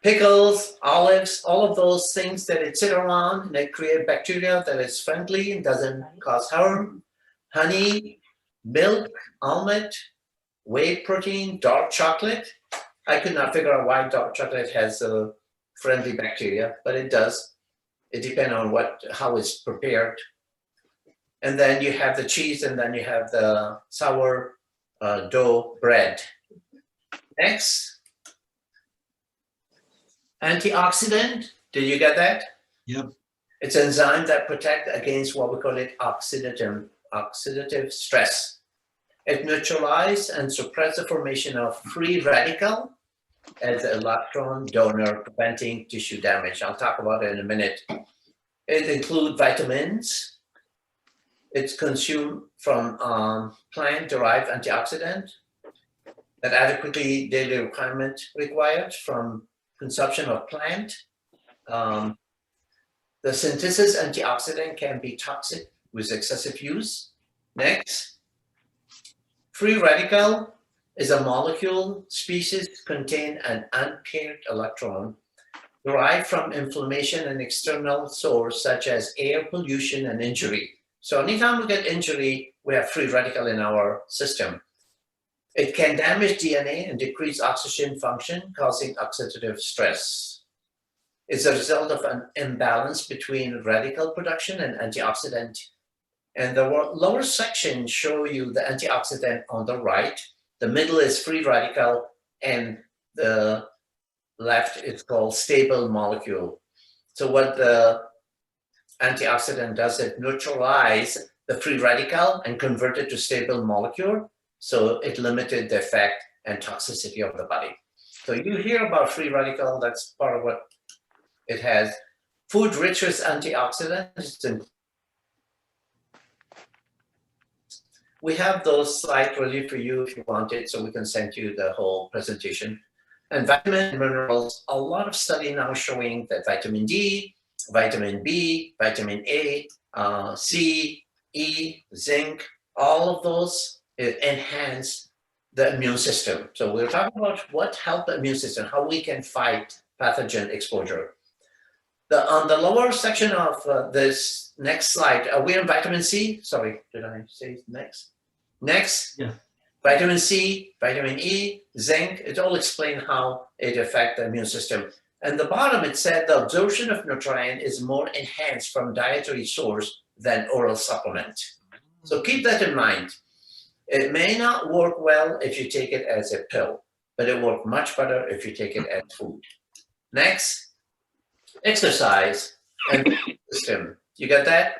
pickles, olives, all of those things that it sit around and they create bacteria that is friendly and doesn't cause harm. Honey, milk, almond, whey protein, dark chocolate. I could not figure out why dark chocolate has a friendly bacteria, but it does. It depends on how it's prepared. And then you have the cheese, and then you have the sour dough bread. Next. Antioxidant, did you get that? Yep. It's enzymes that protect against what we call it oxidative stress. It neutralizes and suppresses the formation of free radical as an electron donor, preventing tissue damage. I'll talk about it in a minute. It includes vitamins. It's consumed from plant-derived antioxidant that adequately daily requirement required from consumption of plant. The synthesis antioxidant can be toxic with excessive use. Next, free radical is a molecule species contain an unpaired electron derived from inflammation and external source such as air pollution and injury. So anytime we get injury, we have free radical in our system. It can damage DNA and decrease oxygen function, causing oxidative stress. It's a result of an imbalance between radical production and antioxidant. And the lower section show you the antioxidant on the right. The middle is free radical, and the left is called stable molecule. So what the antioxidant does, it neutralizes the free radical and convert it to stable molecule. So it limited the effect and toxicity of the body. So you hear about free radical, that's part of what it has. Food rich with antioxidants. We have those slides ready for you if you want it, so we can send you the whole presentation. And vitamin and minerals, a lot of study now showing that vitamin D, vitamin B, vitamin A, C, E, zinc, all of those enhance the immune system. So we're talking about what helps the immune system, how we can fight pathogen exposure. On the lower section of this next slide, are we on vitamin C? Sorry, did I say next? Next. Yeah. Vitamin C, vitamin E, zinc, it all explains how it affects the immune system. And the bottom, it said the absorption of nutrient is more enhanced from dietary source than oral supplement. So keep that in mind. It may not work well if you take it as a pill, but it works much better if you take it as food. Next, exercise and system. You got that?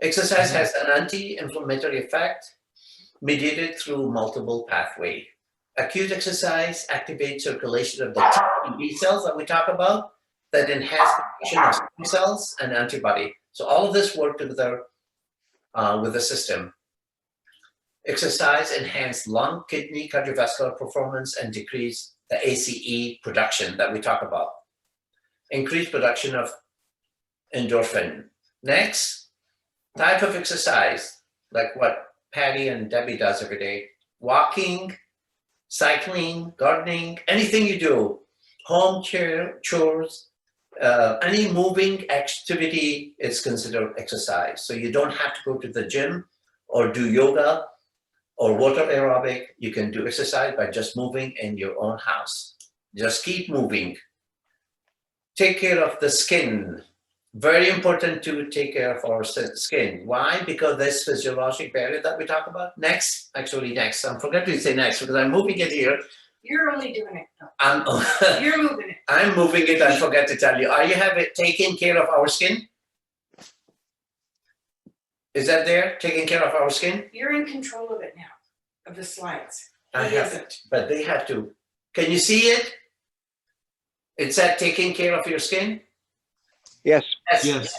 Exercise has an anti-inflammatory effect mediated through multiple pathways. Acute exercise activates circulation of the T and B cells that we talk about that enhance the function of stem cells and antibody. So all of this work together with the system. Exercise enhance lung, kidney, cardiovascular performance and decrease the ACE production that we talk about. Increase production of endorphin. Next, type of exercise, like what Patty and Debbie does every day. Walking, cycling, gardening, anything you do, home chores, any moving activity is considered exercise. So you don't have to go to the gym or do yoga or water aerobic. You can do exercise by just moving in your own house. Just keep moving. Take care of the skin. Very important to take care of our skin. Why? Because this physiologic barrier that we talk about. Next, I'm forgetting to say next because I'm moving it here. You're only doing it. No. You're moving it. I'm moving it. I forgot to tell you. Are you have it taking care of our skin? Is that there? Taking care of our skin? You're in control of it now, of the slides. I He have isn't. it, but they have to. Can you see it? It said taking care of your skin? Yes, Yes. yes.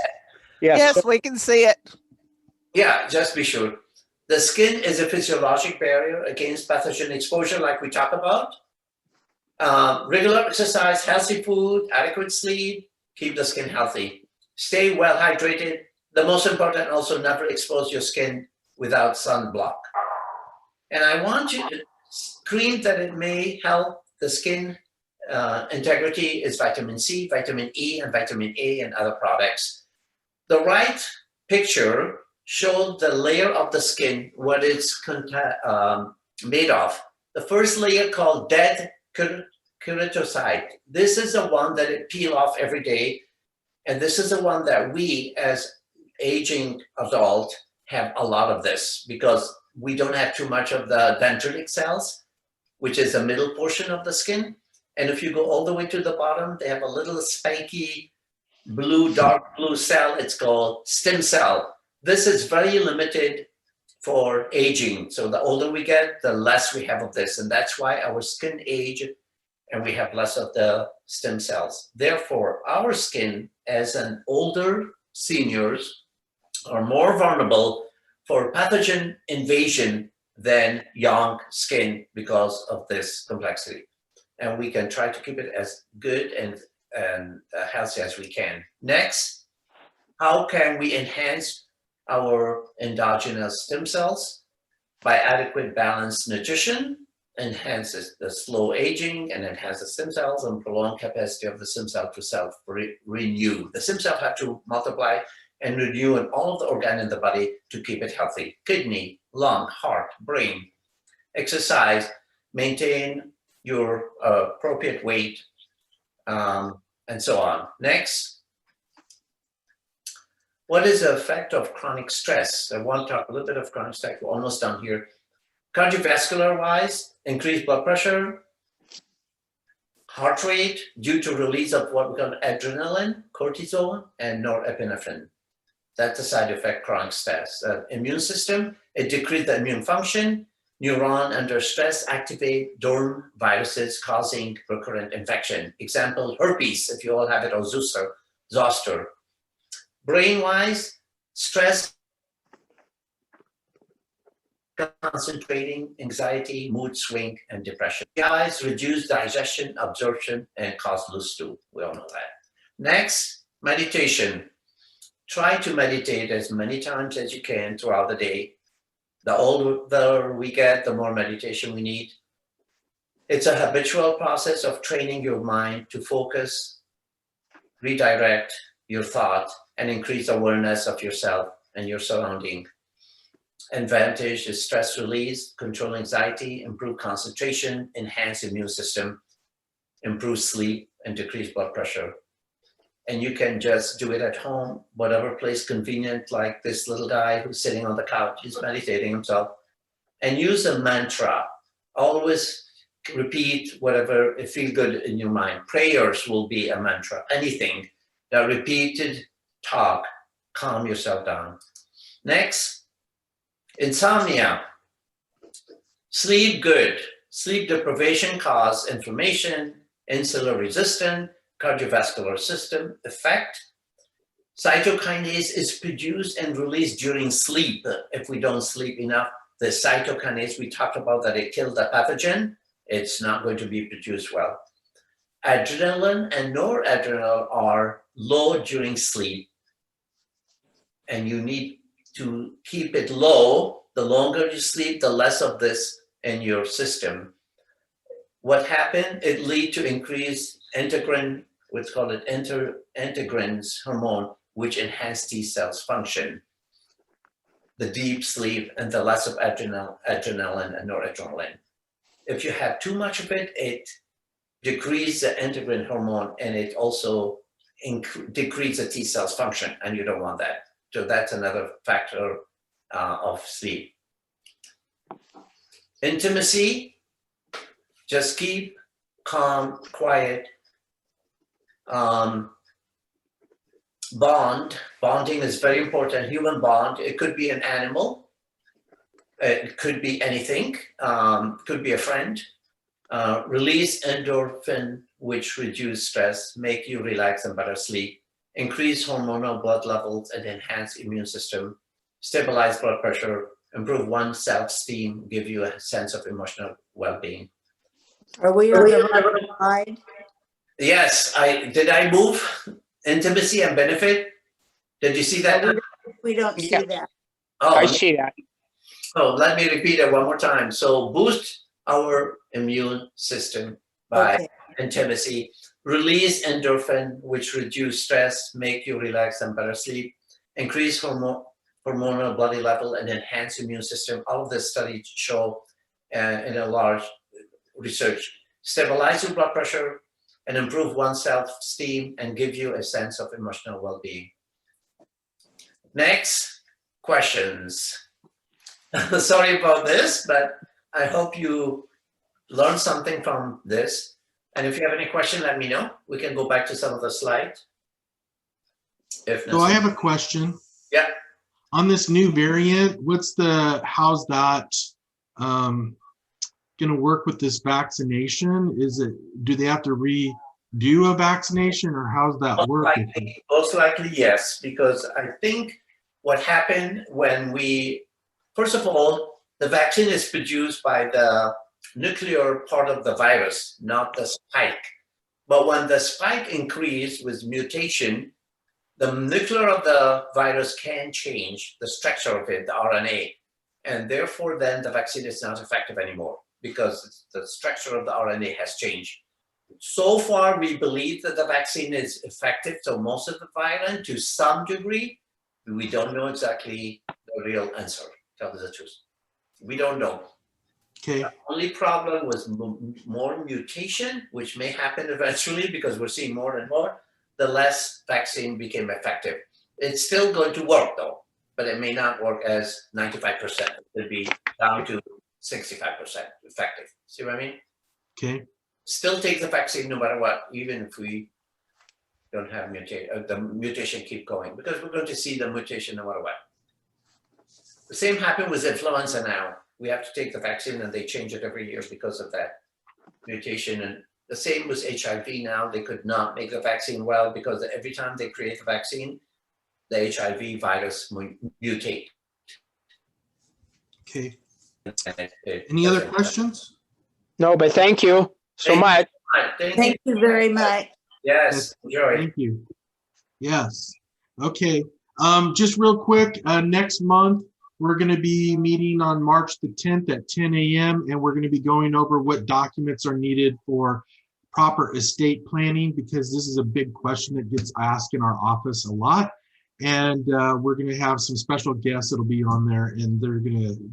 Yes, we can see it. Yeah, just be sure. The skin is a physiologic barrier against pathogen exposure like we talk about. Regular exercise, healthy food, adequate sleep, keep the skin healthy. Stay well hydrated. The most important, also never expose your skin without sunblock. And I want you to cream that it may help the skin integrity is vitamin C, vitamin E, and vitamin A and other products. The right picture showed the layer of the skin, what it's made of. The first layer called dead keratinocyte. This is the one that it peel off every day. And this is the one that we as aging adult have a lot of this because we don't have too much of the dendritic cells, which is the middle portion of the skin. And if you go all the way to the bottom, they have a little spiky blue, dark blue cell. It's called stem cell. This is very limited for aging. So the older we get, the less we have of this. And that's why our skin age and we have less of the stem cells. Therefore, our skin as an older seniors are more vulnerable for pathogen invasion than young skin because of this complexity. And we can try to keep it as good and healthy as we can. Next, how can we enhance our endogenous stem cells? By adequate balanced nutrition, enhances the slow aging and enhance the stem cells and prolong capacity of the stem cell to self-renew. The stem cells have to multiply and renew in all of the organs in the body to keep it healthy. Kidney, lung, heart, brain. Exercise, maintain your appropriate weight, and so on. Next, what is the effect of chronic stress? I want to talk a little bit of chronic stress. We're almost done here. Cardiovascular wise, increased blood pressure, heart rate due to release of what we call adrenaline, cortisol, and norepinephrine. That's a side effect, chronic stress. Immune system, it decreases the immune function. Neuron under stress activate dorm viruses causing recurrent infection. Example, herpes, if you all have it, or zoster. Brain-wise, stress, concentrating, anxiety, mood swing, and depression. Guys, reduce digestion, absorption, and cause loose stool. We all know that. Next, meditation. Try to meditate as many times as you can throughout the day. The older we get, the more meditation we need. It's a habitual process of training your mind to focus, redirect your thought, and increase awareness of yourself and your surrounding. advantage is stress release, control anxiety, improve concentration, enhance immune system, improve sleep, and decrease blood pressure. And you can just do it at home, whatever place convenient, like this little guy who's sitting on the couch, he's meditating himself, and use a mantra. Always repeat whatever it feels good in your mind. Prayers will be a mantra. Anything that repeated talk, calm yourself down. Next, insomnia. Sleep good. Sleep deprivation causes inflammation, insulin resistance, cardiovascular system effect. Cytokinase is produced and released during sleep. If we don't sleep enough, the cytokinase we talked about that it killed the pathogen, it's not going to be produced well. Adrenaline and noradrenaline are low during sleep, and you need to keep it low. The longer you sleep, the less of this in your system. What happened? It leads to increased integrin, what's called an integrins hormone, which enhance T cells function. The deep sleep and the less of adrenaline and noradrenaline. If you have too much of it, it decreases the integrin hormone, and it also decreases the T cells function, and you don't want that. So that's another factor of sleep. Intimacy, just keep calm, quiet. Bonding is very important. Human bond, it could be an animal, it could be anything, could be a friend. Release endorphin, which reduce stress, make you relax and better sleep, increase hormonal blood levels and enhance immune system, stabilize blood pressure, improve one's self-esteem, give you a sense of emotional well-being. Are we on the right slide? Yes, did I move intimacy and benefit? Did you see that? We don't see Yeah. that. I Oh, see that. so let me repeat it one more time. So boost our immune system by Okay. intimacy, release endorphin, which reduce stress, make you relax and better sleep, increase hormonal blood level and enhance immune system. All of this studies show in a large research, stabilize your blood pressure and improve one's self-esteem and give you a sense of emotional well-being. Next, questions. Sorry about this, but I hope you learned something from this. And if you have any question, let me know. We can go back to some of the slides. If So I have a question. Yeah. On this new variant, how's that gonna work with this vaccination? Do they have to redo a vaccination, or how's that work? Most likely, yes, because I think what happened when first of all, the vaccine is produced by the nuclear part of the virus, not the spike. But when the spike increased with mutation, the nuclear of the virus can change the structure of it, the RNA, and therefore then the vaccine is not effective anymore because the structure of the RNA has changed. So far, we believe that the vaccine is effective to most of the virus to some degree. We don't know exactly the real answer, tell the truth. We don't know. Okay. The only problem was more mutation, which may happen eventually because we're seeing more and more, the less vaccine became effective. It's still going to work though, but it may not work as 95%. It'll be down to 65% effective. See what I mean? Okay. Still take the vaccine no matter what, even if we don't have the mutation keep going, because we're going to see the mutation no matter what. The same happened with influenza now. We have to take the vaccine and they change it every year because of that mutation. And the same with HIV now. They could not make the vaccine well because every time they create the vaccine, the HIV virus mutate. Okay. It Any other doesn't- questions? No, but thank you so Thank- much. All right, thank Thank you very much. Yes, enjoy. Thank you. Yes. Okay. Just real quick, next month, we're going to be meeting on March the 10th at 10 a.m. and we're going to be going over what documents are needed for proper estate planning, because this is a big question that gets asked in our office a lot. And we're going to have some special guests that'll be on there, and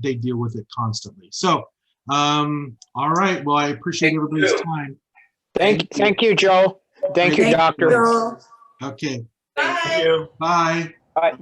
they deal with it constantly. So, all right. Well, I appreciate Thank everybody's you. time. Thank you, Joe. Thank you, Thank doctor. Joel. Okay. Thank Bye. you. Bye. Bye.